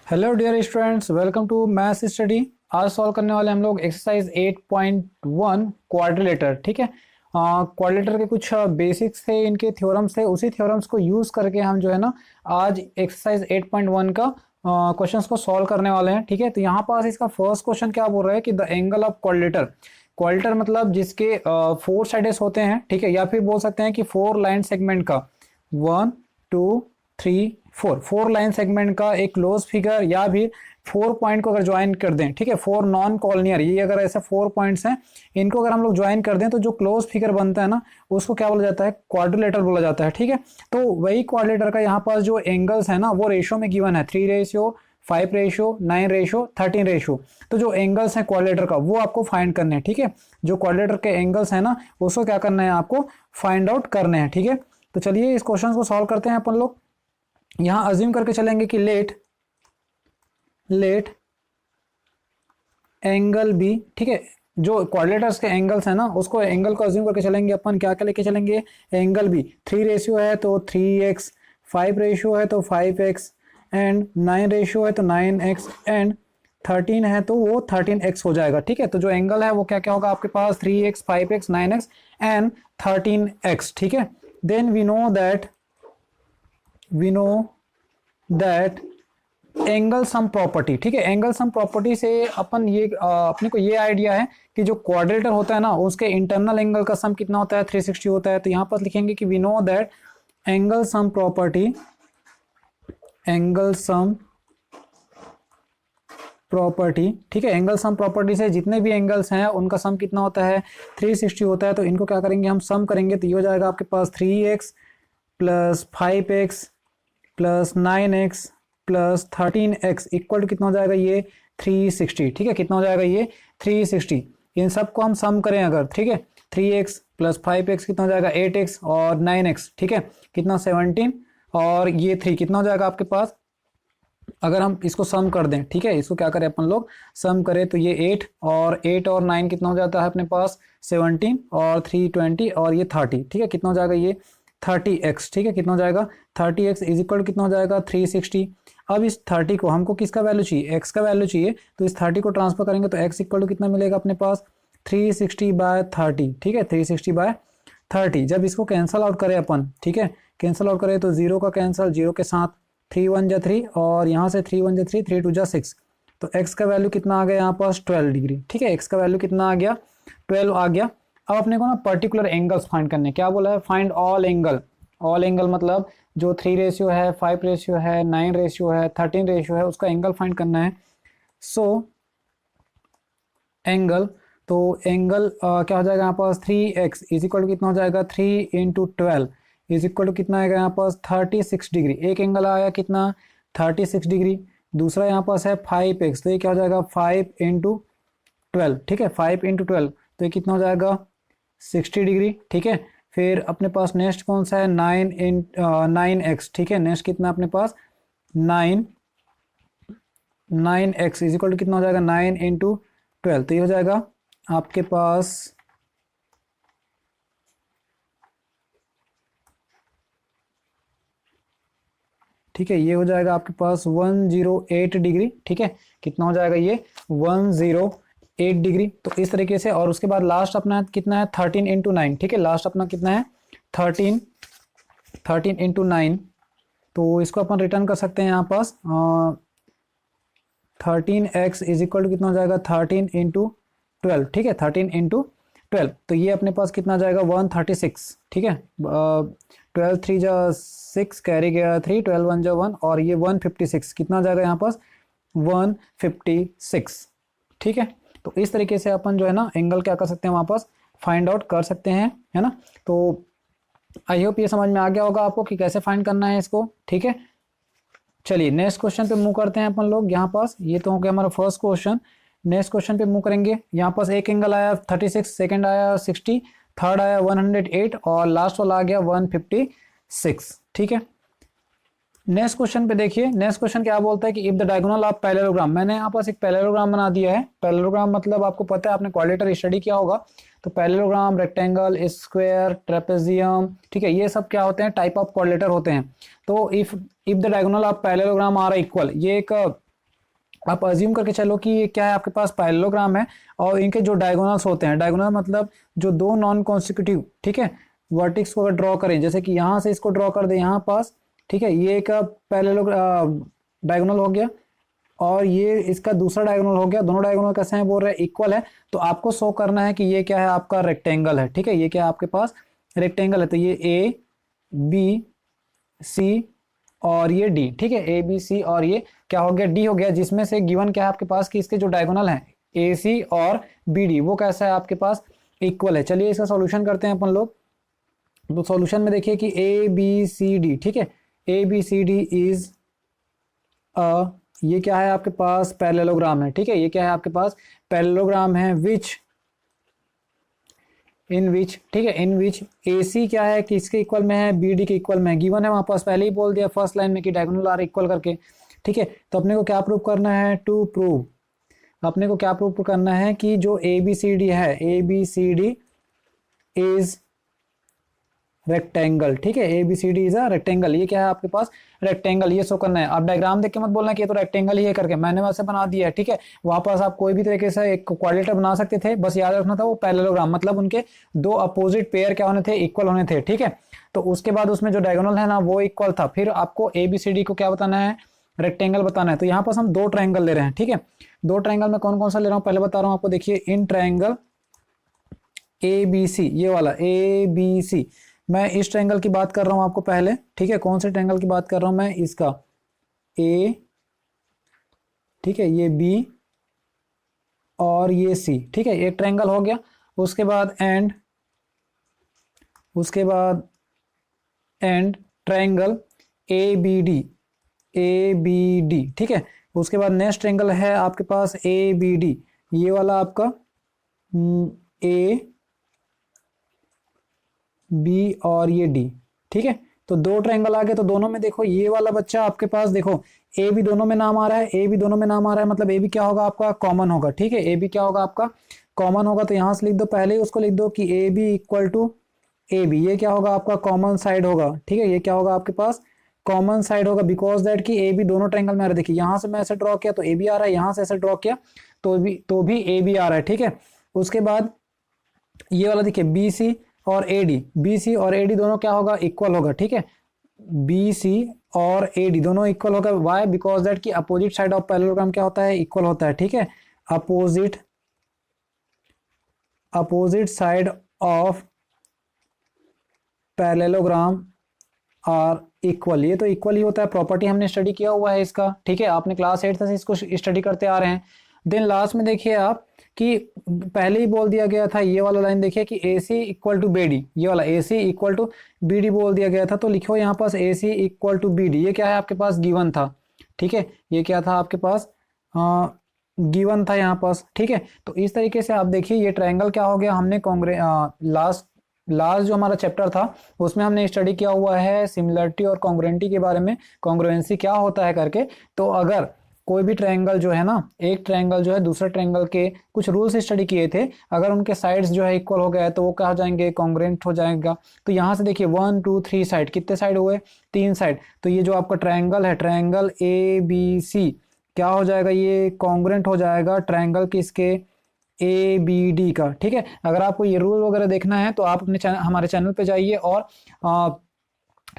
Hello dear students, welcome to maths study. आज solve करने वाले हम लोग एक्सरसाइज 8.1 क्वाड्रिलेटर। ठीक है, क्वाड्रिलेटर के कुछ बेसिक्स थे, इनके थ्योरम्स थे। उसी थ्योरम्स को यूज करके हम जो है ना आज एक्सरसाइज 8.1 का क्वेश्चंस को सॉल्व करने वाले हैं। ठीक है, तो यहाँ पास इसका फर्स्ट क्वेश्चन क्या बोल रहा है कि the angle of quadrilateral. Quadrilateral मतलब जिसके फोर साइड्स होते हैं। ठीक है, या फिर बोल सकते हैं कि फोर लाइन सेगमेंट का 1 2 3 4 फोर लाइन सेगमेंट का एक क्लोज फिगर, या फिर 4 पॉइंट को अगर ज्वाइन कर दें। ठीक है, 4 नॉन कॉलोनियर, ये अगर ऐसे 4 पॉइंट्स हैं, इनको अगर हम लोग ज्वाइन कर दें तो जो क्लोज फिगर बनता है ना उसको क्या बोला जाता है? क्वाड्रिलेटर बोला जाता है। ठीक है, तो वही क्वाड्रिलेटर का यहाँ पास जो एंगल्स है ना वो रेशो में गिवन है, 3:5 रेशो, 9 रेशो, 13 रेशो। तो जो एंगल्स हैं क्वाड्रिलेटर का वो आपको फाइंड करने हैं। ठीक है, जो क्वाड्रिलेटर के एंगल्स है ना उसको क्या करना है? आपको फाइंड आउट करने हैं। ठीक है, तो चलिए इस क्वेश्चन को सॉल्व करते हैं अपन लोग। यहां अज्यूम करके चलेंगे कि लेट एंगल बी। ठीक है, जो क्वाड्रिलेटर्स के एंगल्स है ना उसको एंगल को अज्यूम करके चलेंगे अपन। क्या क्या लेके चलेंगे? एंगल बी 3 रेशियो है तो 3x, 5 रेशियो है तो 5x, एंड 9 रेशियो है तो 9x, एंड 13 है तो वो 13x हो जाएगा। ठीक है, तो जो एंगल है वो क्या क्या होगा आपके पास? 3x, 5x, 9x and 13x। ठीक है, then we know that angle sum property. ठीक है, एंगल सम प्रॉपर्टी से अपन ये अपने को ये आइडिया है कि जो क्वाड्रिलेटर होता है ना उसके इंटरनल एंगल का सम कितना होता है? 360 होता है। तो यहां पर लिखेंगे कि we know that angle sum property ठीक है, एंगल सम प्रॉपर्टी से जितने भी एंगल्स हैं उनका सम कितना होता है? 360 होता है। तो इनको क्या करेंगे? हम सम करेंगे तो ये हो जाएगा आपके पास 3x plus 5x plus 9x plus 13x equal to कितना हो जाएगा? ये 360। ठीक है, कितना हो जाएगा? ये 360। इन सबको हम सम करें अगर, ठीक है, 3x प्लस 5x कितना हो जाएगा? 8x, और 9x ठीक है कितना? 17, और ये 3 कितना हो जाएगा आपके पास? अगर हम इसको सम कर दें, ठीक है, इसको क्या करें अपन लोग? सम करें तो ये 8 और 9 कितना हो जाता है अपने पास? 17, और 3 20, और ये 30। ठीक है, कितना हो जाएगा? ये 30x। ठीक है, कितना हो जाएगा? 30x इज इक्वल कितना हो जाएगा? 360। अब इस 30 को हमको किसका वैल्यू चाहिए? x का वैल्यू चाहिए। तो इस 30 को ट्रांसफर करेंगे तो x इक्वल टू कितना मिलेगा अपने पास? 360/30। ठीक है, 360/30। जब इसको कैंसल आउट करें अपन, ठीक है, कैंसल आउट करें तो 0 का कैंसल, 0 के साथ 3 1 जा 3, और यहाँ से 3 1 जा 3, 3 2 जा 6। तो x का वैल्यू कितना आ गया यहाँ पास? 12 डिग्री। ठीक है, x का वैल्यू कितना आ गया? 12 आ गया। अब अपने को ना पर्टिकुलर एंगल्स फाइंड करने। क्या बोला है? Find all angle. All angle मतलब जो 3 रेशियो है, 5 रेशियो है, 9 रेशियो है, 13 रेशियो है, उसका एंगल फाइंड करना है। सो एंगल, तो एंगल क्या हो जाएगा यहाँ पास? 3x इज इक्वल टू कितना हो जाएगा? 3 × 12 इज इक्वल टू कितना आएगा यहाँ पास? 36 डिग्री। एक एंगल आया कितना? 36 डिग्री। दूसरा यहाँ पास है 5x, तो ये क्या हो जाएगा? 5 × 12। ठीक है, 5 × 12 तो ये कितना हो जाएगा? 60 डिग्री। ठीक है, फिर अपने पास नेक्स्ट कौन सा है? 9x। ठीक है, नेक्स्ट कितना अपने पास? 9x इज इक्वल टू कितना हो जाएगा? 9 × 12, तो ये हो जाएगा आपके पास, ठीक है, ये हो जाएगा आपके पास 108 डिग्री। ठीक है, कितना हो जाएगा? ये 108 डिग्री। तो इस तरीके से, और उसके बाद लास्ट अपना कितना है? 13 × 9। ठीक है, लास्ट अपना कितना है? 13 × 9। तो इसको अपन रिटर्न कर सकते हैं यहाँ पास। 13x इज इक्वल टू कितना हो जाएगा? 13 × 12। ठीक है, 13 × 12, तो ये अपने पास कितना जाएगा? 136। ठीक है, 12 3 जा 6, कैरी गया 3, 12 1 जा 1, और ये 156 कितना जाएगा यहाँ पास? 156। ठीक है, तो इस तरीके से अपन जो है ना एंगल क्या कर सकते हैं? वहाँ पास फाइंड आउट कर सकते हैं, है ना। तो आई होप ये समझ में आ गया होगा आपको कि कैसे फाइंड करना है इसको। ठीक है, चलिए नेक्स्ट क्वेश्चन पे मूव करते हैं अपन लोग। यहाँ पास ये तो हो गया हमारा फर्स्ट क्वेश्चन। नेक्स्ट क्वेश्चन पे मूव करेंगे। यहाँ पास एक एंगल आया 36, सेकंड आया 60, थर्ड आया 108, और लास्ट वाला आ गया 156। ठीक है, नेक्स्ट क्वेश्चन पे देखिए। नेक्स्ट क्वेश्चन क्या बोलता है कि if the diagonal of parallelogram. मैंने यहाँ पास एक पैरेललोग्राम बना दिया है। पैरेललोग्राम मतलब आपको पता है, आपने क्वाड्रिलेटर स्टडी किया होगा। तो पैरेललोग्राम, रेक्टेंगल, स्क्वायर, ट्रेपेजियम, ठीक है, ये सब क्या होते हैं? टाइप ऑफ क्वाड्रिलेटर होते हैं। तो if the diagonal of parallelogram are equal, ये एक आप अज्यूम करके चलो कि ये क्या है, आपके पास पैरेललोग्राम है और इनके जो डायगोनल्स होते हैं, डायगोनल मतलब जो दो नॉन कॉन्सिक्यूटिव, ठीक है, वर्टिक्स को अगर ड्रॉ करें, जैसे कि यहाँ से इसको ड्रॉ कर दे यहाँ पास, ठीक है, ये एक डायगोनल हो गया और ये इसका दूसरा डायगोनल हो गया, दोनों डायगोनल कैसे हैं बोल रहे हैं, इक्वल है। तो आपको शो करना है कि ये क्या है, आपका रेक्टेंगल है, ठीक है, ये क्या है आपके पास रेक्टेंगल है। तो ये ए बी सी और ये डी, ठीक है, ए बी सी और ये क्या हो गया, डी हो गया, जिसमें से गिवन क्या है आपके पास कि इसके जो डायगोनल हैं ए सी और बी डी वो कैसा है आपके पास इक्वल है। चलिए इसका सॉल्यूशन करते हैं अपन लोग। तो सॉल्यूशन में देखिए कि ए बी सी डी, ठीक है, A B C D is a, ये क्या है आपके पास पैरेललोग्राम है, ठीक है, ये क्या है आपके पास पैरेललोग्राम है, विच इन विच, ठीक है, इन विच ए सी क्या है कि इसके इक्वल में है, बी डी के इक्वल में है, गिवन है वहां पास पहले ही बोल दिया फर्स्ट लाइन में कि डायगोनल आर इक्वल करके, ठीक है। तो अपने को क्या प्रूव करना है, टू प्रूव, अपने को क्या प्रूव करना है कि जो ए बी सी डी है, A B C D is rectangle, ठीक है, A B C D is a rectangle, ये क्या है आपके पास रेक्टेंगल, ये शो करना है। आप डायग्राम देख के मत बोलना कि ये तो रेक्टेंगल ही है करके, मैंने वैसे बना दिया है, ठीक है। वहां पास आप कोई भी तरीके से एक क्वाड्रेटर बना सकते थे, बस याद रखना था वो पैरेललोग्राम मतलब उनके दो अपोजिट पेयर क्या होने थे, इक्वल होने थे, ठीक है। तो उसके बाद उसमें जो डायगोनल है ना वो इक्वल था, फिर आपको ए बी सी डी को क्या बताना है, रेक्टेंगल बताना है। तो यहाँ पास हम दो ट्रायंगल ले रहे हैं, ठीक है, दो ट्रायंगल में कौन कौन सा ले रहा हूँ पहले बता रहा हूँ आपको। देखिए in triangle A B C, ये वाला ए बी सी, मैं इस ट्रायंगल की बात कर रहा हूं आपको पहले, ठीक है, कौन से ट्रायंगल की बात कर रहा हूं मैं, इसका ए, ठीक है, ये बी और ये सी, ठीक है, एक ट्रायंगल हो गया। उसके बाद एंड, उसके बाद and triangle A B D, A B D, ठीक है। उसके बाद नेक्स्ट ट्रायंगल है आपके पास ए बी डी, ये वाला आपका ए बी और ये डी, ठीक है। तो दो ट्रायंगल आ गए, तो दोनों में देखो ये वाला बच्चा आपके पास देखो ए बी दोनों में नाम आ रहा है, ए बी दोनों में नाम आ रहा है, मतलब ए बी क्या होगा आपका कॉमन होगा, ठीक है, ए बी क्या होगा आपका कॉमन होगा। तो यहां से लिख दो, पहले ही उसको लिख दो कि A B equal to A B, ये क्या होगा आपका कॉमन साइड होगा, ठीक है, ये क्या होगा आपके पास कॉमन साइड होगा, बिकॉज दैट कि ए बी दोनों ट्रायंगल में आ रहा है। देखिए यहां से मैं ऐसे ड्रॉ किया तो ए बी आ रहा है, यहां से ऐसे ड्रॉ किया तो भी ए बी आ रहा है, ठीक है। उसके बाद ये वाला देखिए बी सी और ए डी, बी सी और ए डी दोनों क्या होगा इक्वल होगा, ठीक है, बी सी और ए डी दोनों इक्वल होगा, वाई बिकॉज दैट कि अपोजिट साइड ऑफ पैरेललोग्राम क्या होता है इक्वल होता है, ठीक है, opposite side of parallelogram are equal, ये तो इक्वल ही होता है, प्रॉपर्टी हमने स्टडी किया हुआ है इसका, ठीक है, आपने क्लास 8 से इसको स्टडी करते आ रहे हैं। देन लास्ट में देखिए आप कि पहले ही बोल दिया गया था, ये वाला लाइन देखिए कि A C equal to B D, ये वाला ए सी इक्वल टू बी डी बोल दिया गया था, तो लिखो यहाँ पास ए सी इक्वल टू बी डी, ये क्या है आपके पास गिवन था, ठीक है, ये क्या था आपके पास गिवन था यहाँ पास, ठीक है। तो इस तरीके से आप देखिए ये ट्रायंगल क्या हो गया, हमने लास्ट जो हमारा चैप्टर था उसमें हमने स्टडी किया हुआ है सिमिलरिटी और कॉन्ग्रुएंटी के बारे में, कॉन्ग्रुएंसी क्या होता है करके। तो अगर कोई भी ट्रायंगल जो है ना, एक ट्रायंगल जो है दूसरे ट्रायंगल के कुछ रूल्स स्टडी किए थे, अगर उनके साइड्स जो है इक्वल हो गया है तो वो क्या हो जाएंगे कॉन्ग्रुएंट हो जाएगा। तो यहाँ से देखिए 1 2 3 साइड, कितने साइड हुए 3 साइड, तो ये जो आपका ट्रायंगल है ट्रायंगल ए बी सी क्या हो जाएगा, ये कॉन्ग्रुएंट हो जाएगा ट्रायंगल किसके ए बी डी का, ठीक है। अगर आपको ये रूल वगैरह देखना है तो आप अपने हमारे चैनल पे जाइए और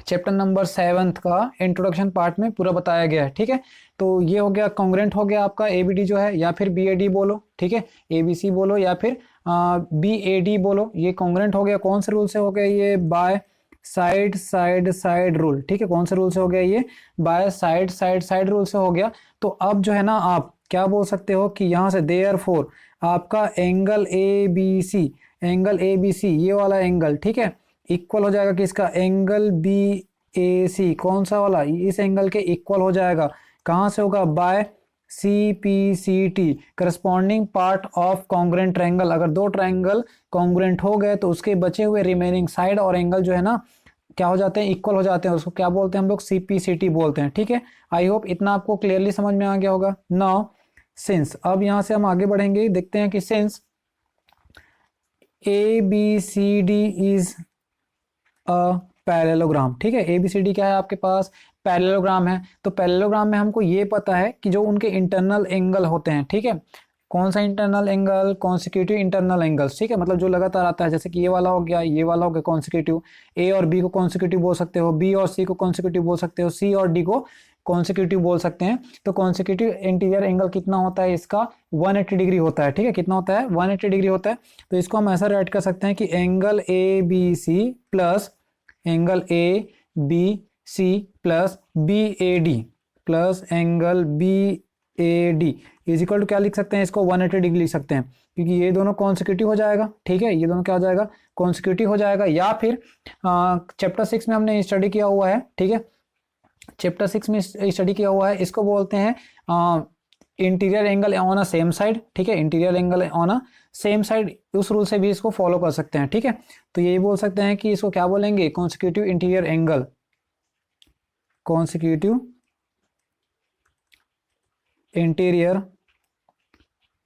चैप्टर नंबर 7 का इंट्रोडक्शन पार्ट में पूरा बताया गया है, ठीक है। तो ये हो गया कॉन्ग्रुएंट हो गया आपका ए बी डी जो है, या फिर बी ए डी बोलो, ठीक है, ए बी सी बोलो या फिर बी ए डी बोलो, ये कॉन्ग्रुएंट हो गया। कौन से रूल से हो गया ये, by side side side rule, ठीक है, कौन से रूल से हो गया ये, by side side side rule से हो गया। तो अब जो है ना आप क्या बोल सकते हो कि यहाँ से देयरफॉर आपका angle A B C, angle A B C ये वाला एंगल, ठीक है, इक्वल हो जाएगा किसका, एंगल बी ए सी, कौन सा वाला, इस एंगल के इक्वल हो जाएगा, कहाँ से होगा, by C P C T, corresponding part of congruent triangle. अगर दो ट्रायंगल कॉन्ग्रुएंट हो गए तो उसके बचे हुए रिमेनिंग साइड और एंगल जो है ना क्या हो जाते हैं, इक्वल हो जाते हैं, उसको क्या बोलते हैं हम लोग, सी पी सी टी बोलते हैं, ठीक है। आई होप इतना आपको क्लियरली समझ में आ गया होगा। नाउ सिंस, अब यहाँ से हम आगे बढ़ेंगे, देखते हैं कि since A B C D is a parallelogram, ठीक है। ABCD क्या है आपके पास, पैरेललोग्राम है। तो पैरेललोग्राम में हमको ये पता है कि जो उनके इंटरनल एंगल होते हैं, ठीक है, कौन सा internal angle, consecutive internal angles, ठीक है, मतलब जो लगातार आता है, जैसे कि ये वाला हो गया, ये वाला हो गया कॉन्सिक्यूटिव। ए और बी को कॉन्सिक्यूटिव बोल सकते हो, बी और सी को कॉन्सिक्यूटिव बोल सकते हो, सी और डी को कॉन्सिक्यूटिव बोल सकते हैं। तो कॉन्सिक्यूटिव इंटीरियर एंगल कितना होता है इसका, 180 डिग्री होता है, ठीक है। कितना होता है, 180 डिग्री होता है। तो इसको हम ऐसा राइट कर सकते हैं कि angle A B C plus angle A B C plus B A D plus angle B A D is equal to क्या लिख सकते हैं, इसको 180 डिग्री लिख सकते हैं, क्योंकि ये दोनों कॉन्सिक्यूटिव हो जाएगा, ठीक है, ये दोनों क्या हो जाएगा, कॉन्सिक्यूटिव हो जाएगा। या फिर चैप्टर 6 में हमने स्टडी किया हुआ है, ठीक है, चैप्टर 6 में स्टडी किया हुआ है, इसको बोलते हैं interior angle on a same side, ठीक है, interior angle on a same side, उस रूल से भी इसको फॉलो कर सकते हैं, ठीक है। तो ये बोल सकते हैं कि इसको क्या बोलेंगे, consecutive interior angle, consecutive interior,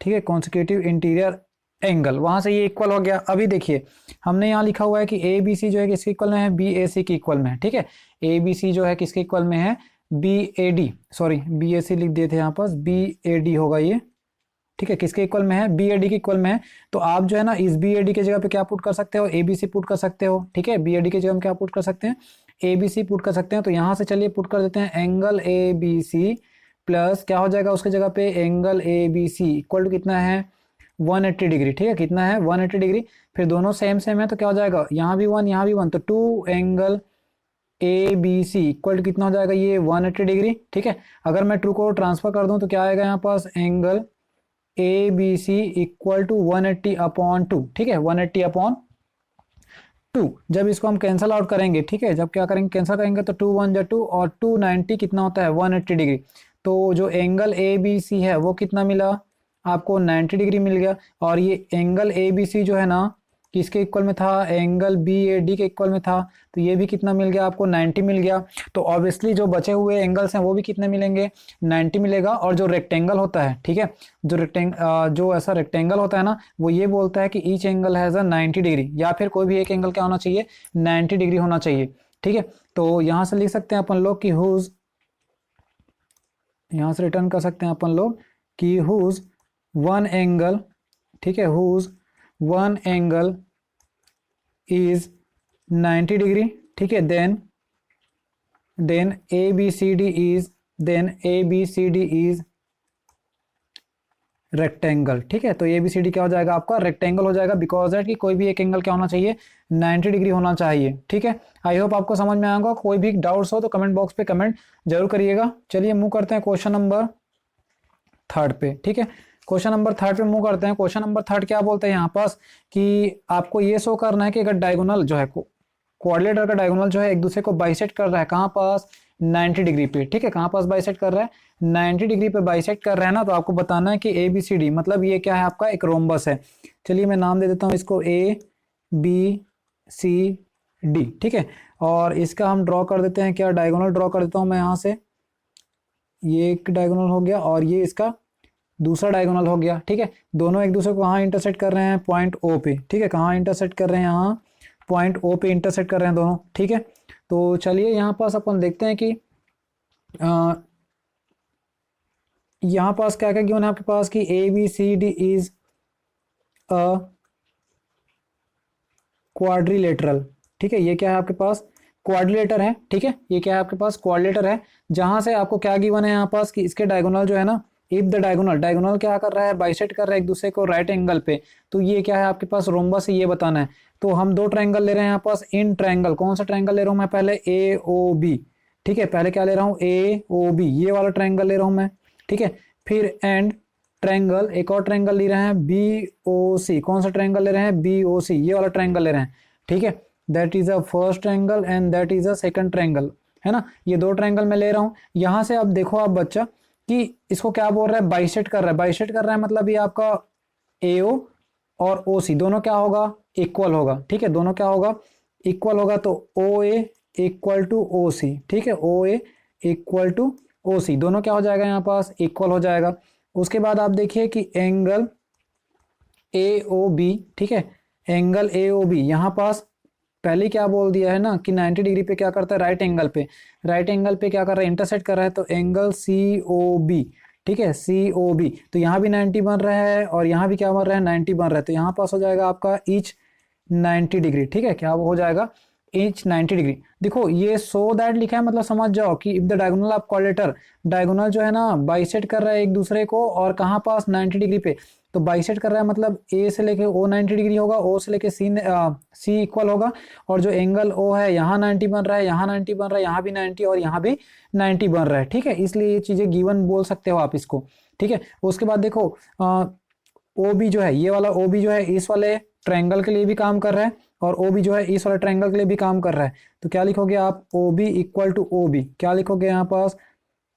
ठीक है, कॉन्सिक्यूटिव इंटीरियर एंगल, वहां से ये इक्वल हो गया। अभी देखिए हमने यहाँ लिखा हुआ है कि ए बी सी जो है किसके इक्वल में है, बी ए सी के इक्वल में है, ठीक है। ए बी सी जो है किसके इक्वल में है, B A D, sorry B A C लिख दिए थे यहाँ पास, बी ए डी होगा ये, ठीक है, किसके इक्वल में है, बी ए डी के इक्वल में है। तो आप जो है ना इस बी ए डी की जगह पे क्या पुट कर सकते हो, ए बी सी पुट कर सकते हो, ठीक है, बी ए डी की जगह में क्या पुट कर सकते हैं, ए बी सी पुट कर सकते हैं। तो यहाँ से चलिए पुट कर देते हैं angle A B C plus क्या हो जाएगा उसके जगह पे, angle A B C equal to कितना है, 180 डिग्री, ठीक है, कितना है 180 डिग्री। फिर दोनों सेम सेम है तो क्या हो जाएगा, यहाँ भी 1 यहाँ भी 1, तो 2 angle A B C equal to कितना हो जाएगा, ये 180 डिग्री, ठीक है। अगर मैं ट्रू को ट्रांसफर कर दूं तो क्या आएगा यहाँ पास, angle A B C equal to 180 upon 2, ठीक है, 180 अपॉन 2। जब इसको हम कैंसल आउट करेंगे, ठीक है, जब क्या करेंगे कैंसिल करेंगे तो 2 1 2 और 290 कितना होता है, 180 डिग्री। तो जो एंगल ए बी सी है वो कितना मिला आपको, 90 डिग्री मिल गया। और ये एंगल ए बी सी जो है ना किसके इक्वल में था, एंगल बी ए डी के इक्वल में था, तो ये भी कितना मिल गया आपको, 90 मिल गया। तो ऑब्वियसली जो बचे हुए एंगल्स हैं वो भी कितने मिलेंगे, 90 मिलेगा। और जो रेक्टेंगल होता है, ठीक है, जो ऐसा रेक्टेंगल होता है ना, वो ये बोलता है कि each angle has a 90 degree, या फिर कोई भी एक एंगल क्या होना चाहिए, 90 डिग्री होना चाहिए, ठीक है। तो यहाँ से लिख सकते हैं अपन लोग कि हुज, यहाँ से रिटर्न कर सकते हैं अपन लोग कि हुज वन एंगल, ठीक है, whose one angle is 90 degree, ठीक है, then A B C D is rectangle, ठीक है। तो ए बी सी डी क्या हो जाएगा आपका, रेक्टेंगल हो जाएगा, बिकॉज दैट कि कोई भी एक एंगल क्या होना चाहिए, 90 डिग्री होना चाहिए, ठीक है। आई होप आपको समझ में आएगा। कोई भी डाउट्स हो तो कमेंट बॉक्स पे कमेंट जरूर करिएगा। चलिए मूव करते हैं क्वेश्चन नंबर 3 पे, ठीक है, क्वेश्चन नंबर 3 पे मूव करते हैं। क्वेश्चन नंबर 3 क्या बोलते हैं यहाँ पास कि आपको ये शो करना है कि अगर डायगोनल जो है क्वाड्रिलेटर का डायगोनल जो है एक दूसरे को बाइसेक्ट कर रहा है, कहाँ पास, 90 डिग्री पे, ठीक है, कहाँ पास बाइसेक्ट कर रहा है, 90 डिग्री पे बाइसेक्ट कर रहा है ना। तो आपको बताना है कि ए बी सी डी, मतलब ये क्या है आपका, एक रोम्बस है। चलिए मैं नाम दे देता हूँ इसको ए बी सी डी, ठीक है। और इसका हम ड्रॉ कर देते हैं, क्या डायगोनल ड्रॉ कर देता हूँ मैं यहाँ से, ये एक डायगोनल हो गया और ये इसका दूसरा डायगोनल हो गया, ठीक है। दोनों एक दूसरे को कहाँ इंटरसेक्ट कर रहे हैं, पॉइंट ओ पे, ठीक है, कहाँ इंटरसेक्ट कर रहे हैं, यहाँ पॉइंट ओ पे इंटरसेक्ट कर रहे हैं दोनों, ठीक है। तो चलिए यहाँ पास अपन देखते हैं कि यहाँ पास क्या क्या गिवन है आपके पास कि A B C D is a quadrilateral, ठीक है, ये क्या है आपके पास, क्वाड्रिलेटर है, ठीक है, ये क्या है आपके पास, क्वाड्रिलेटर है। जहां से आपको क्या गिवन है यहाँ पास कि इसके डायगोनल जो है ना, इफ द डायगोनल क्या कर रहा है, बाइसेक्ट कर रहा है एक दूसरे को राइट एंगल पे, तो ये क्या है आपके पास, रोम्बस है, ये बताना है। तो हम 2 ट्रायंगल ले रहे हैं यहाँ पास इन ट्रायंगल। कौन सा ट्रायंगल ले रहा हूँ मैं, पहले ए ओ बी, ठीक है, पहले क्या ले रहा हूँ, ए ओ बी, ये वाला ट्रायंगल ले रहा हूँ मैं, ठीक है। फिर एंड ट्रायंगल, एक और ट्रायंगल ले रहे हैं बी ओ सी, कौन सा ट्रायंगल ले रहे हैं, बी ओ सी, ये वाला ट्रायंगल ले रहे हैं, ठीक है। That is a first triangle and that is a second triangle, है ना। ये 2 ट्रायंगल मैं ले रहा हूँ। यहाँ से अब देखो आप बच्चा कि इसको क्या बोल रहा है, बाइसेक्ट कर रहा है, बाइसेक्ट कर रहा है मतलब ये आपका AO और OC दोनों क्या होगा, इक्वल होगा, ठीक है, दोनों क्या होगा, इक्वल होगा। तो OA इक्वल टू OC, ठीक है, OA इक्वल टू OC दोनों क्या हो जाएगा यहाँ पास, इक्वल हो जाएगा। उसके बाद आप देखिए कि एंगल AOB, ठीक है, एंगल AOB यहाँ पास पहले क्या बोल दिया है ना कि 90 डिग्री पे क्या करता है, राइट एंगल पे, राइट एंगल पे क्या कर रहा है, इंटरसेक्ट कर रहा है, तो एंगल सी ओ बी, ठीक है, सी ओ बी, तो यहाँ भी 90 बन रहा है और यहाँ भी क्या बन रहा है, 90 बन रहा है, तो यहाँ पास हो जाएगा आपका ईच 90 डिग्री, ठीक है, क्या हो जाएगा, ईच 90 डिग्री। देखो ये सो दैट लिखा है, मतलब समझ जाओ कि if the diagonal of क्वाड्रेटर, diagonal जो है ना बाइसेक्ट कर रहा है एक दूसरे को, और कहाँ पास, 90 डिग्री पे, तो बाइसेक्ट कर रहा है मतलब ए से लेके ओ 90 डिग्री होगा, ओ से लेके सी इक्वल होगा, और जो एंगल ओ है यहाँ 90 बन रहा है, यहाँ 90 बन रहा है, यहाँ भी 90 और यहाँ भी 90 बन रहा है, ठीक है, इसलिए ये चीजें गिवन बोल सकते हो आप इसको, ठीक है। उसके बाद देखो ओ बी जो है, ये वाला ओ बी जो है इस वाले ट्रायंगल के लिए भी काम कर रहा है, और ओ बी जो है इस वाले ट्रायंगल के लिए भी काम कर रहा है, तो क्या लिखोगे आप, O B equal to O B, क्या लिखोगे यहाँ पास,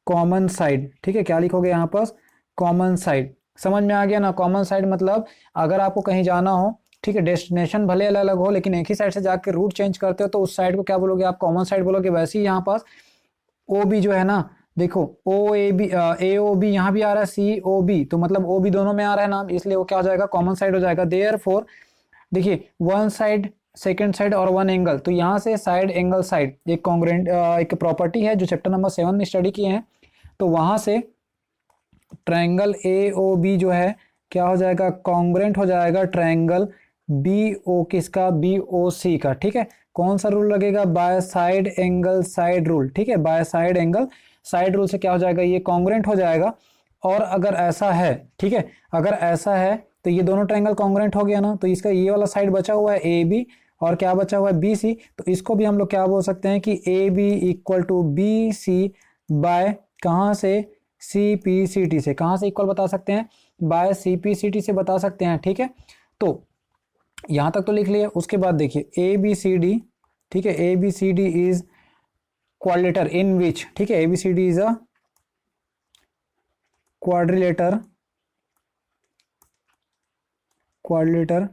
कॉमन साइड, ठीक है, क्या लिखोगे यहाँ पास, कॉमन साइड। समझ में आ गया ना, कॉमन साइड मतलब अगर आपको कहीं जाना हो, ठीक है, डेस्टिनेशन भले अलग अलग हो लेकिन एक ही साइड से जाकर रूट चेंज करते हो, तो उस साइड को क्या बोलोगे आप, कॉमन साइड बोलोगे। वैसे ही यहाँ पास ओ बी जो है ना, देखो ओ ए बी, ए ओ बी यहाँ भी आ रहा है, सी ओ बी, तो मतलब ओ बी दोनों में आ रहा है नाम, इसलिए वो क्या हो जाएगा, कॉमन साइड हो जाएगा। देयरफॉर देखिए वन साइड, सेकंड साइड और वन एंगल, तो यहाँ से साइड एंगल साइड एक कॉन्ग्रुएंट एक प्रॉपर्टी है जो चैप्टर नंबर 7 में स्टडी किए हैं, तो वहां से ट्रायंगल ए ओ बी जो है क्या हो जाएगा, कॉन्ग्रुएंट हो जाएगा ट्रायंगल बी ओ किसका, बी ओ सी का, ठीक है। कौन सा रूल लगेगा, by side angle side rule, ठीक है, by side angle side rule से क्या हो जाएगा, ये कॉन्ग्रुएंट हो जाएगा। और अगर ऐसा है, ठीक है, अगर ऐसा है तो ये दोनों ट्रायंगल कॉन्ग्रुएंट हो गया ना, तो इसका ये वाला साइड बचा हुआ है ए बी, और क्या बचा हुआ है, बी सी, तो इसको भी हम लोग क्या बोल सकते हैं कि A B equal to B C by, कहाँ से, सी पी सी टी से, कहाँ से इक्वल बता सकते हैं, by C P C T से बता सकते हैं, ठीक है। तो यहां तक तो लिख लिया। उसके बाद देखिए ए बी सी डी, ठीक है, A B C D is quadrilateral in which, ठीक है, A B C D is a quadrilateral, quadrilateral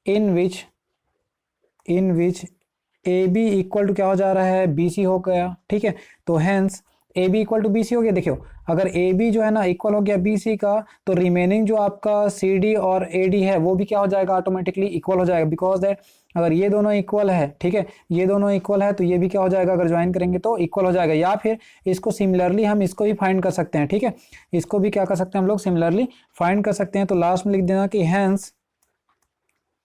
in which A B equal to क्या हो जा रहा है, बी सी हो गया, ठीक है। तो hence A B equal to B C हो गया। देखियो अगर ए बी जो है ना इक्वल हो गया बी सी का, तो रिमेनिंग जो आपका सी डी और ए डी है वो भी क्या हो जाएगा, ऑटोमेटिकली इक्वल हो जाएगा, बिकॉज दैट अगर ये दोनों इक्वल है, ठीक है, ये दोनों इक्वल है तो ये भी क्या हो जाएगा, अगर ज्वाइन करेंगे तो इक्वल हो जाएगा। या फिर इसको सिमिलरली हम इसको भी फाइंड कर सकते हैं, ठीक है, इसको भी क्या कर सकते हैं हम लोग, सिमिलरली फाइंड कर सकते हैं। तो लास्ट में लिख देना कि hence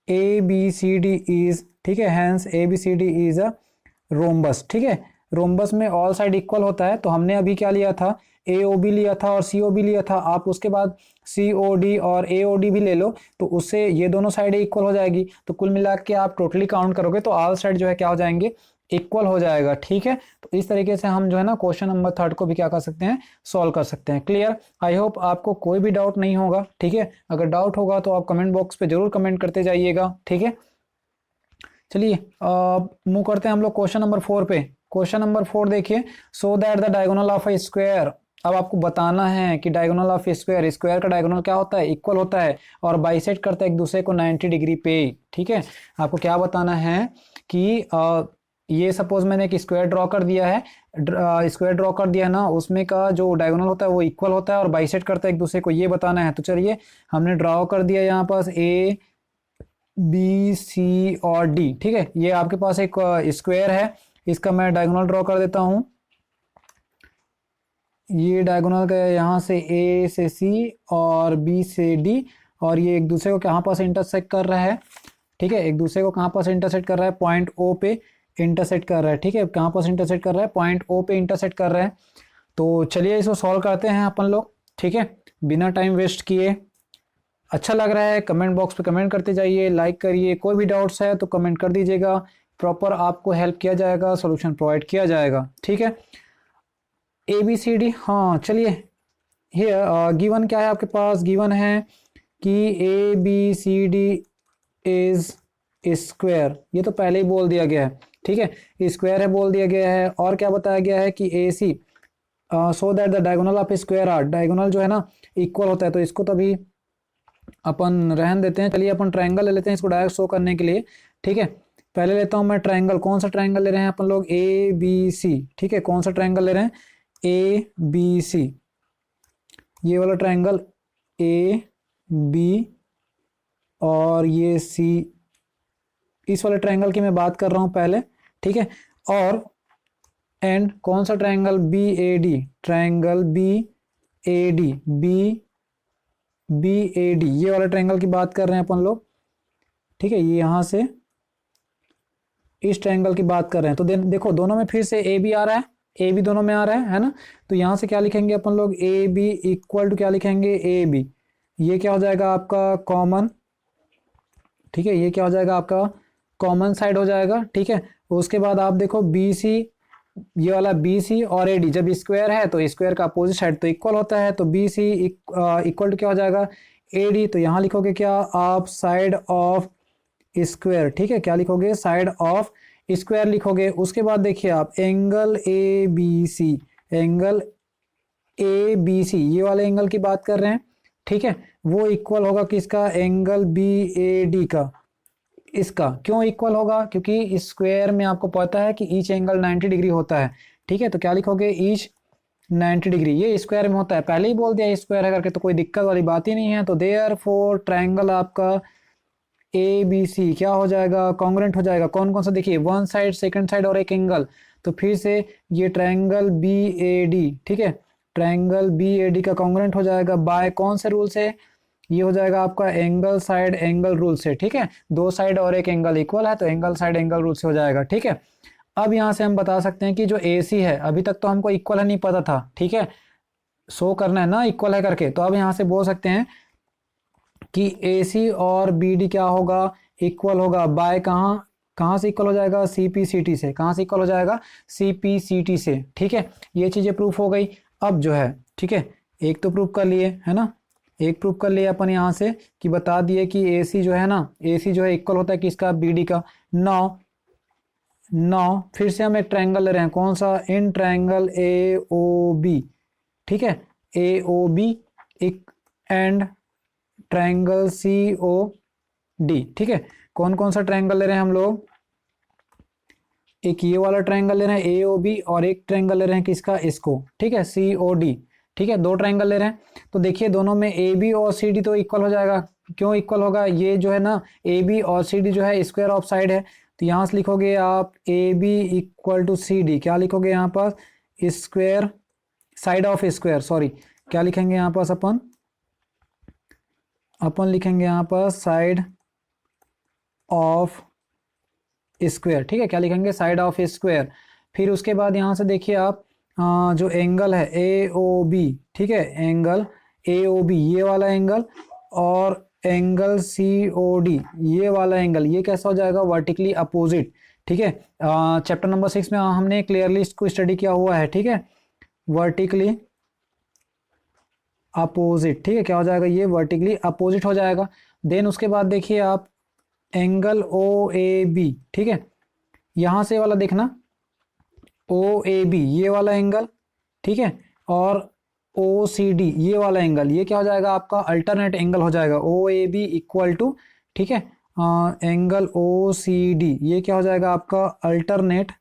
A B C D is, ठीक है, hence A B C D is a rhombus, ठीक है। रोम्बस में ऑल साइड इक्वल होता है, तो हमने अभी क्या लिया था, ए ओ बी लिया था और सी ओ बी लिया था। आप उसके बाद सी ओ डी और ए ओ डी भी ले लो, तो उससे ये दोनों साइड इक्वल हो जाएगी। तो कुल मिला के आप टोटली काउंट करोगे तो ऑल साइड जो है क्या हो जाएंगे, इक्वल हो जाएगा, ठीक है। तो इस तरीके से हम जो है ना क्वेश्चन नंबर 3 को भी क्या कर सकते हैं, सॉल्व कर सकते हैं। क्लियर, आई होप आपको कोई भी डाउट नहीं होगा, ठीक है। अगर डाउट होगा तो आप कमेंट बॉक्स पे जरूर कमेंट करते जाइएगा, ठीक है। चलिए मूव करते हैं हम लोग क्वेश्चन नंबर 4 पे। क्वेश्चन नंबर 4 देखिए, सो that the diagonal of A square, अब आपको बताना है कि डायगोनल ऑफ स्क्वायर, स्क्वायर का डायगोनल क्या होता है, इक्वल होता है और बाइसेक्ट करता है एक दूसरे को 90 डिग्री पे, ठीक है। आपको क्या बताना है कि ये सपोज मैंने एक स्क्वायर ड्रॉ कर दिया है, स्क्वायर ड्रॉ कर दिया ना, उसमें का जो डायगोनल होता है वो इक्वल होता है और बाइसेक्ट करता है एक दूसरे को, ये बताना है। तो चलिए हमने ड्रॉ कर दिया यहाँ पास ए बी सी और डी, ठीक है। ये आपके पास एक स्क्वायर है, इसका मैं डायगोनल ड्रॉ कर देता हूं। ये डायगोनल का यहाँ से ए से सी और बी से डी, और ये एक दूसरे को कहाँ पास इंटरसेक्ट कर रहा है, ठीक है, एक दूसरे को कहाँ पास इंटरसेक्ट कर रहा है, पॉइंट ओ पे इंटरसेक्ट कर रहा है, ठीक है, कहाँ पास इंटरसेक्ट कर रहा है, पॉइंट ओ पे इंटरसेक्ट कर रहा है। तो चलिए इसको सॉल्व करते हैं अपन लोग, ठीक है, बिना टाइम वेस्ट किए। अच्छा लग रहा है कमेंट बॉक्स पे कमेंट करते जाइए, लाइक करिए, कोई भी डाउट्स है तो कमेंट कर दीजिएगा, प्रॉपर आपको हेल्प किया जाएगा, सॉल्यूशन प्रोवाइड किया जाएगा, ठीक है। ए बी सी डी, हाँ चलिए, ये गिवन क्या है आपके पास, गिवन है कि A B C D is square, ये तो पहले ही बोल दिया गया है, ठीक है, स्क्वायर है बोल दिया गया है। और क्या बताया गया है कि A C so that the diagonal of square are, diagonal जो है ना इक्वल होता है, तो इसको तभी अपन रहन देते हैं। चलिए अपन ट्रायंगल ले लेते हैं इसको डायरेक्ट शो करने के लिए, ठीक है। पहले लेता हूं मैं ट्रायंगल, कौन सा ट्रायंगल ले रहे हैं अपन लोग, ए बी सी, ठीक है, कौन सा ट्रायंगल ले रहे हैं, ए बी सी, ये वाला ट्रायंगल ए बी और ये सी इस वाले ट्रायंगल की मैं बात कर रहा हूँ पहले, ठीक है। और एंड कौन सा triangle, B A D, triangle B A D, B A D, ये वाला ट्रायंगल की बात कर रहे हैं अपन लोग, ठीक है। ये यहां से इस ट्रायंगल की बात कर रहे हैं। तो देखो दोनों में फिर से ए बी आ रहा है, ए बी दोनों में आ रहा है ना। तो यहां से क्या लिखेंगे अपन लोग, ए बी इक्वल टू क्या लिखेंगे, ए बी, ये क्या हो जाएगा आपका कॉमन, ठीक है। ये क्या हो जाएगा आपका कॉमन साइड हो जाएगा, ठीक है। उसके बाद आप देखो बी सी, ये वाला बी सी और ए डी जब स्क्वायर है तो स्क्वायर का अपोजिट साइड तो इक्वल होता है, तो बी सी इक्वल टू क्या हो जाएगा, ए डी। तो यहाँ लिखोगे क्या आप, साइड ऑफ स्क्वायर, ठीक है। क्या लिखोगे, साइड ऑफ स्क्वायर लिखोगे। उसके बाद देखिए आप angle A B C, angle A B C, ये वाले एंगल की बात कर रहे हैं, ठीक है। वो इक्वल होगा किसका, एंगल बी ए डी का। इसका क्यों इक्वल होगा, क्योंकि स्क्वायर में आपको पता है कि ईच एंगल 90 डिग्री होता है, ठीक है। तो क्या लिखोगे, ईच 90 डिग्री, ये स्क्वायर में होता है, पहले ही बोल दिया स्क्वायर है करके, तो कोई दिक्कत वाली बात ही नहीं है। तो देयरफॉर ट्रायंगल आपका ए बी सी क्या हो जाएगा, कॉन्ग्रुएंट हो जाएगा। कौन कौन सा, देखिए वन साइड, सेकंड साइड और एक एंगल। तो फिर से ये ट्रायंगल बी ए डी, ठीक है, ट्रायंगल बी ए डी का कॉन्ग्रुएंट हो जाएगा बाय कौन से रूल से, ये हो जाएगा आपका एंगल साइड एंगल रूल से, ठीक है। दो साइड और एक एंगल इक्वल है तो एंगल साइड एंगल रूल से हो जाएगा, ठीक है। अब यहां से हम बता सकते हैं कि जो ए सी है, अभी तक तो हमको इक्वल है नहीं पता था, ठीक है, शो करना है ना इक्वल है करके। तो अब यहां से बोल सकते हैं कि ए सी और बी डी क्या होगा, इक्वल होगा बाय कहाँ से इक्वल हो जाएगा, सी पी सी टी से। कहाँ से इक्वल हो जाएगा, सी पी सी टी से, ठीक है। ये चीजें प्रूफ हो गई। अब जो है, ठीक है, एक तो प्रूफ कर लिए है ना, एक प्रूफ कर लिए अपन यहाँ से कि बता दिए कि ए सी जो है ना, ए सी जो है इक्वल होता है किसका, बी डी का। नौ फिर से हम एक ट्रायंगल ले रहे हैं, कौन सा, in triangle A O B, ठीक है, A O B and triangle C O D, ठीक है। कौन कौन सा ट्रायंगल ले रहे हैं हम लोग, एक ये वाला ट्रायंगल ले रहे हैं ए ओ बी, और एक ट्रायंगल ले रहे हैं किसका, इसको, ठीक है, सी ओ डी, ठीक है। दो ट्रायंगल ले रहे हैं। तो देखिए दोनों में ए बी और सी डी तो इक्वल हो जाएगा। क्यों इक्वल होगा, ये जो है ना ए बी और सी डी जो है स्क्वायर ऑफ साइड है। तो यहाँ से लिखोगे आप A B equal to C D, क्या लिखोगे यहाँ पास, square side of square, sorry क्या लिखेंगे यहाँ पास, अपन लिखेंगे यहाँ पर साइड ऑफ स्क्वायर, ठीक है। क्या लिखेंगे, साइड ऑफ स्क्वायर। फिर उसके बाद यहाँ से देखिए आप जो एंगल है ए ओ बी, ठीक है, एंगल ए ओ बी ये वाला एंगल, और एंगल सी ओ डी ये वाला एंगल, ये कैसा हो जाएगा, वर्टिकली अपोजिट, ठीक है। चैप्टर नंबर 6 में हमने क्लियरली इसको स्टडी किया हुआ है, ठीक है, वर्टिकली अपोजिट, ठीक है। क्या हो जाएगा, ये वर्टिकली अपोजिट हो जाएगा। देन उसके बाद देखिए आप एंगल ओ ए बी, ठीक है, यहां से वाला देखना ओ ए बी ये वाला एंगल, ठीक है, और ओ सी डी ये वाला एंगल, ये क्या हो जाएगा आपका अल्टरनेट एंगल हो जाएगा, ओ ए बी इक्वल टू, ठीक है, एंगल ओ सी डी ये क्या हो जाएगा आपका अल्टरनेट,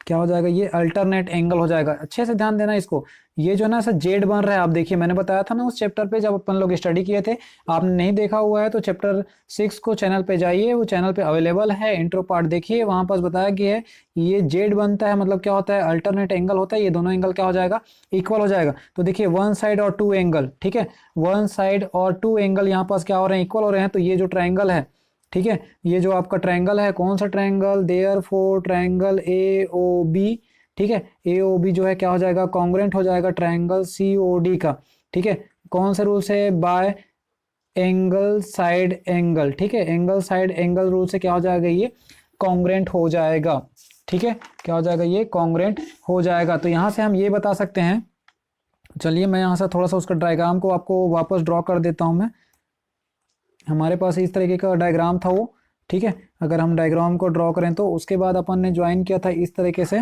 क्या हो जाएगा, ये अल्टरनेट एंगल हो जाएगा। अच्छे से ध्यान देना इसको, ये जो ना ऐसा जेड बन रहा है, आप देखिए मैंने बताया था ना उस चैप्टर पे जब अपन लोग स्टडी किए थे, आपने नहीं देखा हुआ है तो चैप्टर 6 को चैनल पे जाइए, वो चैनल पे अवेलेबल है, इंट्रो पार्ट देखिए, वहां पर बताया गया है ये जेड बनता है, मतलब क्या होता है, अल्टरनेट एंगल होता है, ये दोनों एंगल क्या हो जाएगा, इक्वल हो जाएगा। तो देखिए वन साइड और टू एंगल, ठीक है, वन साइड और टू एंगल यहाँ पास क्या हो रहे हैं, इक्वल हो रहे हैं। तो ये जो ट्रायंगल है, ठीक है, ये जो आपका ट्रायंगल है, कौन सा triangle, therefore triangle A O B, ठीक है, ए ओ बी जो है क्या हो जाएगा, कॉन्ग्रुएंट हो जाएगा ट्रायंगल सी ओ डी का, ठीक है। कौन से रूल से, बाय एंगल साइड एंगल, ठीक है, एंगल साइड एंगल रूल से क्या हो जाएगा, ये कॉन्ग्रुएंट हो जाएगा, ठीक है, क्या हो जाएगा, ये कॉन्ग्रुएंट हो जाएगा। तो यहाँ से हम ये बता सकते हैं, चलिए मैं यहाँ से थोड़ा सा उसका डायग्राम को आपको वापस ड्रॉ कर देता हूँ मैं, हमारे पास इस तरीके का डायग्राम था वो, ठीक है। अगर हम डायग्राम को ड्रॉ करें तो उसके बाद अपन ने ज्वाइन किया था इस तरीके से,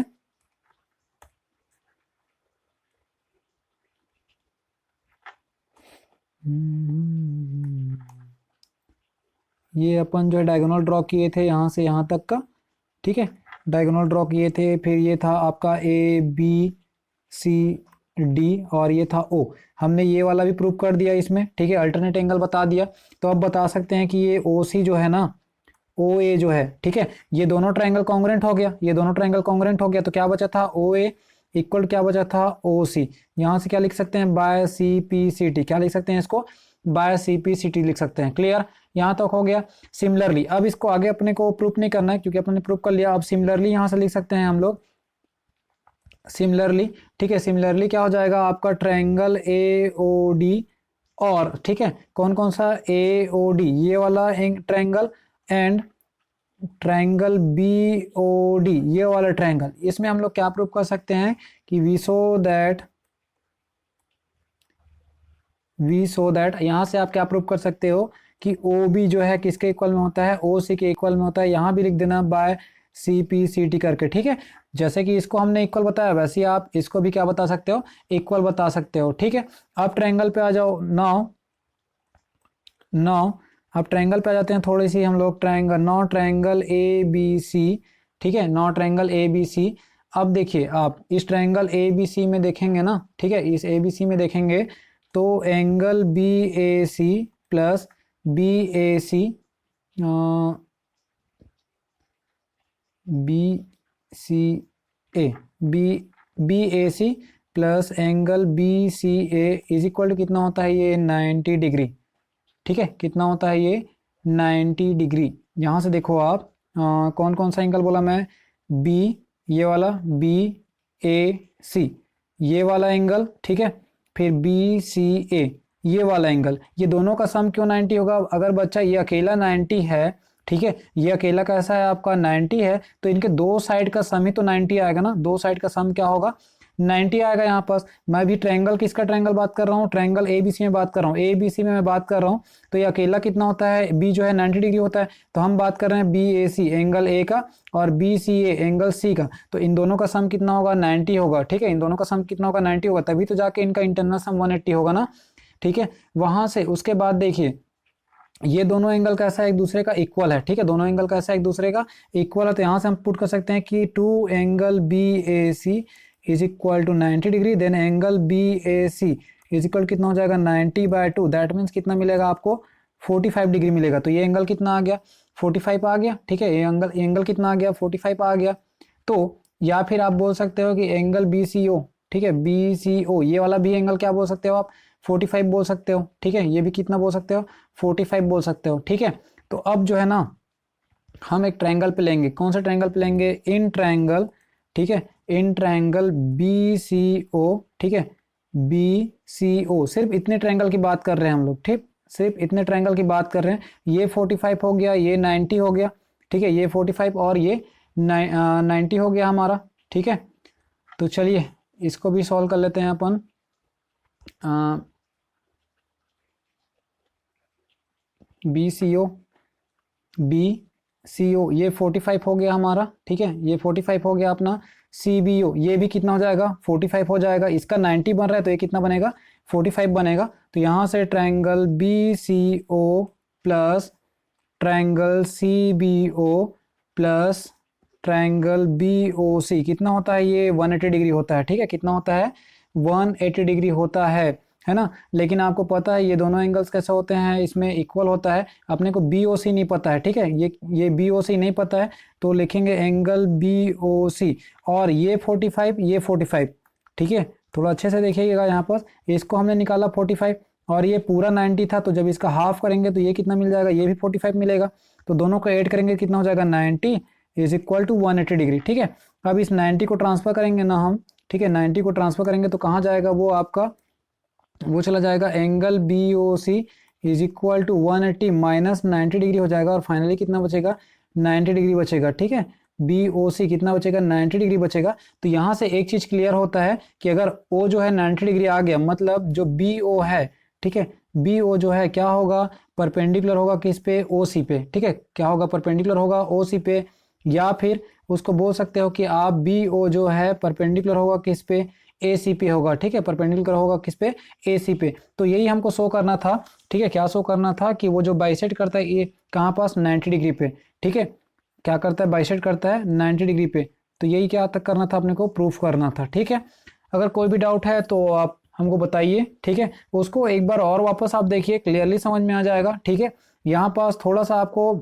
ये अपन जो है डायगोनल ड्रॉ किए थे यहाँ से यहाँ तक का, ठीक है, डायगोनल ड्रॉ किए थे। फिर ये था आपका ए बी सी डी और ये था ओ। हमने ये वाला भी प्रूव कर दिया इसमें, ठीक है, अल्टरनेट एंगल बता दिया। तो अब बता सकते हैं कि ये ओ सी जो है ना, ओ ए जो है, ठीक है, ये दोनों ट्रायंगल कॉन्ग्रुएंट हो गया, ये दोनों ट्रायंगल कॉन्ग्रुएंट हो गया। तो क्या बचा था, ओ ए इक्वल क्या बचा था, ओ सी। यहाँ से क्या लिख सकते हैं, by C P C T, क्या लिख सकते हैं इसको, by C P C T लिख सकते हैं। क्लियर, यहाँ तक हो गया। सिमिलरली अब इसको आगे अपने को प्रूफ नहीं करना है क्योंकि अपने प्रूफ कर लिया। अब सिमिलरली यहाँ से लिख सकते हैं हम लोग, सिमिलरली, ठीक है, सिमिलरली क्या हो जाएगा आपका, ट्रायंगल ए ओ डी और, ठीक है, कौन कौन सा, ए ओ डी ये वाला triangle and triangle B O D ये वाला ट्रायंगल। इसमें हम लोग क्या प्रूव कर सकते हैं कि वी सो दैट यहाँ से आप क्या प्रूव कर सकते हो कि ओ बी जो है किसके इक्वल में होता है, ओ सी के इक्वल में होता है। यहाँ भी लिख देना by C P C T करके, ठीक है। जैसे कि इसको हमने इक्वल बताया वैसे ही आप इसको भी क्या बता सकते हो, इक्वल बता सकते हो, ठीक है। अब ट्रायंगल पे आ जाओ। नाउ अब ट्रायंगल पे आ जाते हैं थोड़ी सी हम लोग। ट्रायंगल ए बी सी, ठीक है, ट्रायंगल ए बी सी। अब देखिए आप इस ट्रायंगल ए बी सी में देखेंगे ना, ठीक है, इस ए बी सी में देखेंगे तो angle B A C plus B A C, B C A, B A C plus angle B C A is equal to कितना होता है, ये 90 डिग्री, ठीक है। कितना होता है ये, 90 डिग्री। यहाँ से देखो आप कौन कौन सा एंगल बोला मैं, बी ये वाला, बी ए सी ये वाला एंगल, ठीक है, फिर बी सी ए ये वाला एंगल, ये दोनों का सम क्यों 90 होगा। अगर बच्चा ये अकेला 90 है, ठीक है, ये अकेला कैसा है आपका 90 है, तो इनके दो साइड का सम ही तो 90 आएगा ना, दो साइड का सम क्या होगा, 90 आएगा। यहाँ पास मैं भी ट्रायंगल किसका ट्रायंगल बात कर रहा हूँ, ट्रायंगल एबीसी में बात कर रहा हूँ, एबीसी में मैं बात कर रहा हूँ। तो ये अकेला कितना होता है, बी जो है 90 डिग्री होता है। तो हम बात कर रहे हैं बी ए सी एंगल ए का और B C A angle C का, तो इन दोनों का सम कितना होगा, 90 होगा, ठीक है। इन दोनों का सम कितना होगा, 90 होगा, तभी तो जाके इनका इंटरनल सम 180 होगा ना, ठीक है। वहां से उसके बाद देखिए ये दोनों एंगल कैसा है, एक दूसरे का इक्वल है, ठीक है, दोनों एंगल कैसा है, एक दूसरे का इक्वल है। तो यहाँ से हम पुट कर सकते हैं कि two angle B A C is equal to 90 degree, then angle B A C is equal कितना हो जाएगा, 90/2, दैट मीन्स कितना मिलेगा आपको, 45 डिग्री मिलेगा। तो ये एंगल कितना आ गया, 45 आ गया, ठीक है। ये एंगल कितना आ गया, 45 आ गया। तो या फिर आप बोल सकते हो कि एंगल बी सी ओ, ठीक है, बी सी ओ ये वाला भी एंगल क्या बोल सकते हो आप, 45 बोल सकते हो, ठीक है। ये भी कितना बोल सकते हो, 45 बोल सकते हो, ठीक है। तो अब जो है ना हम एक ट्रायंगल पे लेंगे, कौन सा ट्रायंगल पे लेंगे, इन ट्रायंगल, ठीक है, इन ट्रायंगल बी सी ओ, ठीक है, बी सी ओ। सिर्फ इतने ट्रायंगल की बात कर रहे हैं हम लोग, ठीक, सिर्फ इतने ट्रायंगल की बात कर रहे हैं। ये 45 हो गया, ये 90 हो गया, ठीक है, ये 45 और ये 90 हो गया हमारा, ठीक है। तो चलिए इसको भी सॉल्व कर लेते हैं अपन। बी सी ओ, बी सी ओ ये 45 हो गया हमारा, ठीक है, ये 45 हो गया अपना। सी बी ओ ये भी कितना हो जाएगा, 45 हो जाएगा। इसका 90 बन रहा है तो ये कितना बनेगा, 45 बनेगा। तो यहाँ से triangle B C O plus triangle C B O plus triangle B O C कितना होता है, ये 180 डिग्री होता है, ठीक है। कितना होता है, 180 डिग्री होता है ना। लेकिन आपको पता है ये दोनों एंगल्स कैसे होते हैं, इसमें इक्वल होता है। अपने को बी ओ सी नहीं पता है, ठीक है, ये बी ओ सी नहीं पता है, तो लिखेंगे एंगल बी ओ सी। और ये 45 ये 45, ठीक है, थोड़ा अच्छे से देखिएगा यहाँ पर, इसको हमने निकाला 45 और ये पूरा 90 था, तो जब इसका हाफ करेंगे तो ये कितना मिल जाएगा, ये भी 45 मिलेगा। तो दोनों को ऐड करेंगे कितना हो जाएगा, 90 इज इक्वल टू 180 डिग्री, ठीक है। अब इस 90 को ट्रांसफर करेंगे ना हम, ठीक है, 90 को ट्रांसफर करेंगे तो कहाँ जाएगा वो आपका, वो चला जाएगा angle B O C is equal to 180 minus 90 degree हो जाएगा और फाइनली कितना बचेगा, 90 डिग्री बचेगा, ठीक है। बी ओ सी कितना बचेगा, 90 डिग्री बचेगा। तो यहाँ से एक चीज क्लियर होता है कि अगर ओ जो है 90 डिग्री आ गया, मतलब जो बी ओ है, ठीक है, बी ओ जो है क्या होगा, परपेंडिकुलर होगा किस पे, ओ सी पे, ठीक है, क्या होगा, परपेंडिकुलर होगा ओ सी पे। या फिर उसको बोल सकते हो कि आप बी ओ जो है परपेंडिकुलर होगा किस पे, ए सी पे होगा, ठीक है, परपेंडिकुलर होगा किस पे, ए सी पे। तो यही हमको शो करना था, ठीक है, क्या शो करना था कि वो जो बाइसेक्ट करता है ये कहाँ पास, 90 डिग्री पे, ठीक है, क्या करता है, बाइसेक्ट करता है 90 डिग्री पे। तो यही क्या तक करना था अपने को, प्रूफ करना था, ठीक है। अगर कोई भी डाउट है तो आप हमको बताइए, ठीक है। उसको एक बार और वापस आप देखिए, क्लियरली समझ में आ जाएगा, ठीक है। यहाँ पास थोड़ा सा आपको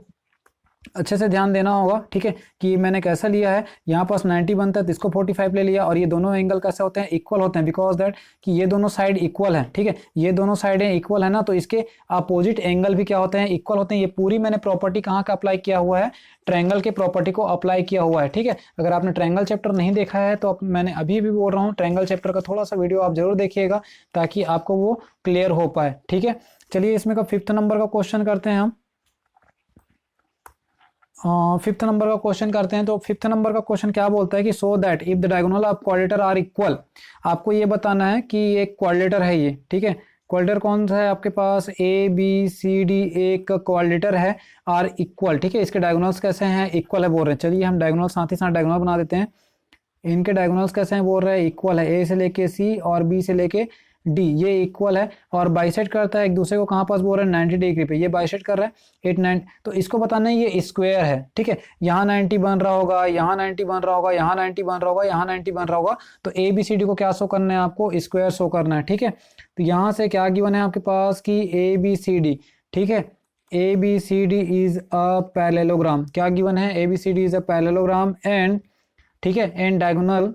अच्छे से ध्यान देना होगा, ठीक है, कि मैंने कैसा लिया है। यहाँ पास 90 बनता है तो इसको 45 ले लिया, और ये दोनों एंगल कैसे होते हैं, इक्वल होते हैं, बिकॉज दैट कि ये दोनों साइड इक्वल है, ठीक है, ये दोनों साइडें इक्वल है ना, तो इसके अपोजिट एंगल भी क्या होते हैं, इक्वल होते हैं। ये पूरी मैंने प्रॉपर्टी कहाँ का अप्लाई किया हुआ है, ट्रायंगल के प्रॉपर्टी को अप्लाई किया हुआ है, ठीक है। अगर आपने ट्रायंगल चैप्टर नहीं देखा है तो मैंने अभी भी बोल रहा हूँ, ट्रायंगल चैप्टर का थोड़ा सा वीडियो आप जरूर देखिएगा ताकि आपको वो क्लियर हो पाए, ठीक है। चलिए इसमें का 5th नंबर का क्वेश्चन करते हैं हम। 5th नंबर का क्वेश्चन करते हैं। तो 5th नंबर का क्वेश्चन क्या बोलता है कि so that if the diagonal of quadrilateral are equal, आपको ये बताना है कि एक क्वाड्रेटर है ये, ठीक है। क्वाड्रेटर कौन सा है आपके पास, ए बी सी डी एक क्वाड्रेटर है, आर इक्वल, ठीक है। इसके डायगोनल्स कैसे हैं, इक्वल है बोल रहे हैं। चलिए हम डायगोनल साथ ही साथ डायगोनल बना देते हैं। इनके डायगोनल्स कैसे हैं बोल रहे हैं, इक्वल है, ए से लेके सी और बी से लेके डी, ये इक्वल है और बाइसेट करता है एक दूसरे को, कहाँ पास बोल रहे हैं 90 डिग्री पे, ये बाइसेट कर रहा है 89। तो इसको बताना है ये स्क्वायर है, ठीक है। यहाँ 90 बन रहा होगा, यहाँ 90 बन रहा होगा, यहाँ 90 बन रहा होगा, यहाँ 90 बन रहा होगा। तो ए बी सी डी को क्या शो करना है आपको, स्क्वायर शो करना है, ठीक है। तो यहाँ से क्या गिवन है आपके पास कि ए बी सी डी, ठीक है, A B C D is a parallelogram, क्या गिवन है, A B C D is a parallelogram and, ठीक है, and diagonal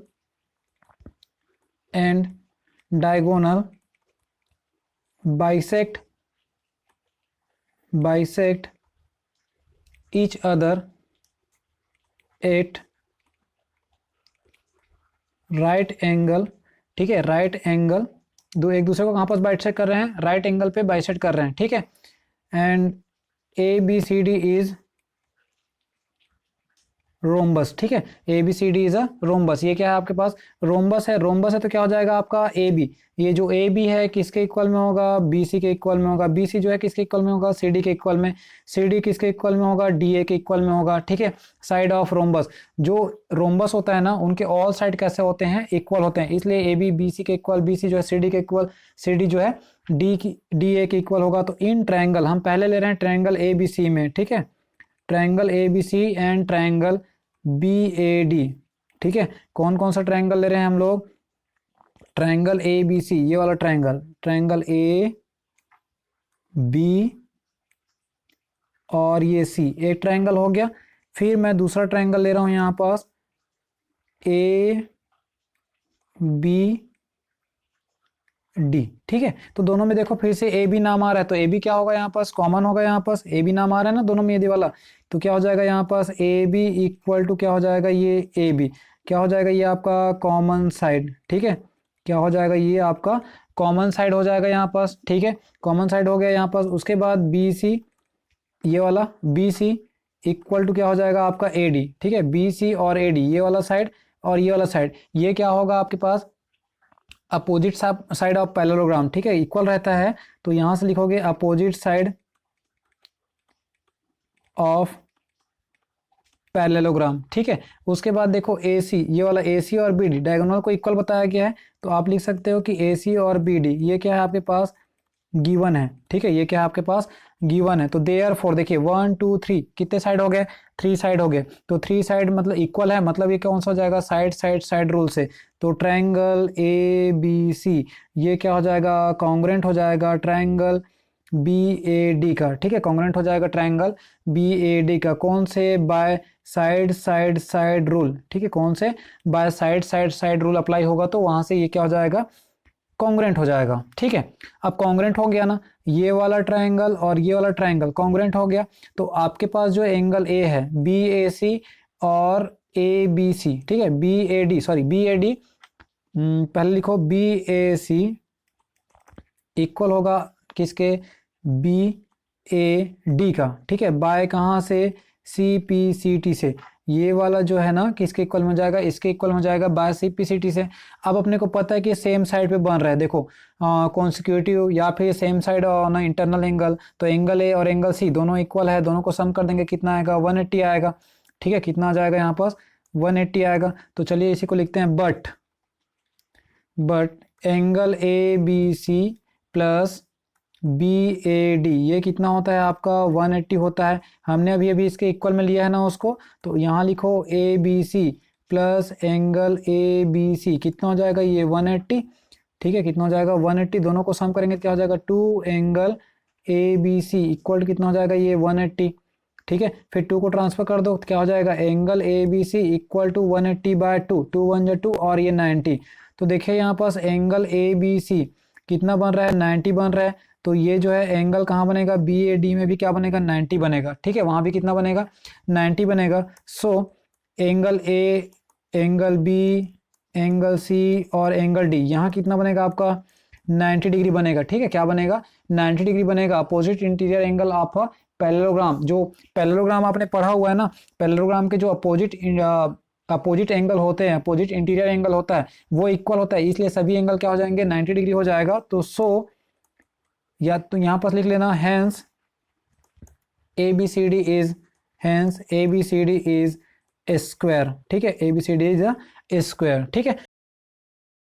bisect each other at right angle, ठीक है, राइट एंगल, दो एक दूसरे को कहाँ पर बाइसेक्ट कर रहे हैं, राइट एंगल पे बाइसेक्ट कर रहे हैं, ठीक है। And A B C D is rhombus, ठीक है, A B C D is a rhombus. ये क्या है आपके पास, रोम्बस है, रोम्बस है तो क्या हो जाएगा आपका ए बी, ये जो ए बी है किसके इक्वल में होगा, बी सी के इक्वल में होगा, बी सी जो है किसके इक्वल में होगा, सी डी के इक्वल में, सी डी किसके इक्वल में होगा, डी ए के इक्वल में होगा, ठीक है। साइड ऑफ रोम्बस, जो रोम्बस होता है ना उनके ऑल साइड कैसे होते हैं, इक्वल होते हैं, इसलिए ए बी बी सी के इक्वल, बी सी जो है सी डी के इक्वल, सी डी जो है डी ए के इक्वल होगा। तो इन ट्रायंगल हम पहले ले रहे हैं ट्रायंगल ए बी सी में, ठीक है, triangle A B C and triangle B A D, ठीक है। कौन कौन सा ट्रायंगल ले रहे हैं हम लोग, ट्रायंगल ए बी सी, ये वाला ट्रायंगल, ट्रायंगल ए बी और ये सी, एक ट्रायंगल हो गया। फिर मैं दूसरा ट्रायंगल ले रहा हूं यहां पास, ए बी डी, ठीक है। तो दोनों में देखो फिर से ए बी नाम आ रहा है, तो ए बी क्या होगा यहाँ पास, कॉमन होगा, यहाँ पास ए बी नाम आ रहा है ना दोनों में ये वाला, तो क्या हो जाएगा यहाँ पास ए बी इक्वल टू क्या हो जाएगा, ये ए बी क्या हो जाएगा, ये आपका कॉमन साइड, ठीक है, क्या हो जाएगा, ये आपका कॉमन साइड हो जाएगा यहाँ पास, ठीक है, कॉमन साइड हो गया यहाँ पास। उसके बाद बी सी, ये वाला बी सी इक्वल टू क्या हो जाएगा आपका ए डी, ठीक है, बी सी और ए डी, ये वाला साइड और ये वाला साइड, ये क्या होगा आपके पास अपोजिट साइड ऑफ पैरेललोग्राम, ठीक है, इक्वल रहता है। तो यहां से लिखोगे अपोजिट साइड ऑफ पैरेललोग्राम, ठीक है। उसके बाद देखो ए सी, ये वाला ए सी और बी डी डायगोनल को इक्वल बताया गया है, तो आप लिख सकते हो कि ए सी और बी डी ये क्या है आपके पास गिवन है, ठीक है, ये क्या है आपके पास गिवन है। तो देयरफॉर देखिए 1 2 3 कितने साइड हो गए, 3 साइड हो गए, तो 3 साइड मतलब इक्वल है, मतलब ये कौन सा हो जाएगा, साइड साइड साइड रूल से। तो ट्रायंगल ए बी सी ये क्या हो जाएगा, कॉन्ग्रुएंट हो जाएगा ट्रायंगल बी ए डी का, ठीक है, कॉन्ग्रुएंट हो जाएगा ट्रायंगल बी ए डी का, कौन से, by side side side rule, ठीक है, कौन से, by side side side rule apply होगा, तो वहां से ये क्या हो जाएगा, कॉन्ग्रुएंट हो जाएगा, ठीक है। अब कॉन्ग्रुएंट हो गया ना, ये वाला ट्रायंगल और ये वाला ट्रायंगल कॉन्ग्रुएंट हो गया, तो आपके पास जो एंगल ए है बी ए सी और ए बी सी, ठीक है, B A D, sorry B A D, पहले लिखो बी ए सी इक्वल होगा किसके, बी ए डी का, ठीक है, बाय कहाँ से, सी पी सी टी से, ये वाला जो है ना किसके इक्वल में जाएगा, इसके इक्वल में जाएगा by C P C T से। अब अपने को पता है कि सेम साइड पे बन रहा है, देखो कॉन्सिक्यूटिव या फिर same side on internal angle, तो एंगल ए और एंगल सी दोनों इक्वल है, दोनों को सम कर देंगे कितना आएगा 180 आएगा, ठीक है, कितना आ जाएगा यहाँ पास 180 आएगा। तो चलिए इसी को लिखते हैं but angle A B C plus B A D ये कितना होता है आपका 180 होता है, हमने अभी अभी इसके इक्वल में लिया है ना उसको, तो यहाँ लिखो A B C plus angle A B C कितना हो जाएगा ये 180, ठीक है, कितना हो जाएगा 180, दोनों को सम करेंगे क्या हो जाएगा 2 angle A B C equal कितना हो जाएगा ये 180, ठीक है। फिर 2 को ट्रांसफर कर दो तो क्या हो जाएगा angle A B C equal to 180/2, 2 1 जा 2 और ये 90। तो देखिए यहाँ पास एंगल ए बी सी कितना बन रहा है 90 बन रहा है, तो ये जो है एंगल कहाँ बनेगा बी ए डी में भी क्या बनेगा 90 बनेगा, ठीक है, वहाँ भी कितना बनेगा 90 बनेगा। So angle A, angle B, angle C और एंगल डी यहाँ कितना बनेगा आपका 90 डिग्री बनेगा, ठीक है, क्या बनेगा 90 डिग्री बनेगा। Opposite interior angle of parallelogram, जो पैरेललोग्राम आपने पढ़ा हुआ है ना, पैरेललोग्राम के जो अपोजिट एंगल होते हैं, अपोजिट इंटीरियर एंगल होता है वो इक्वल होता है, इसलिए सभी एंगल क्या हो जाएंगे 90 डिग्री हो जाएगा। तो सो या तो यहाँ पर लिख लेना hence A B C D is, hence A B C D is a square, ठीक है, A B C D is a square, ठीक है।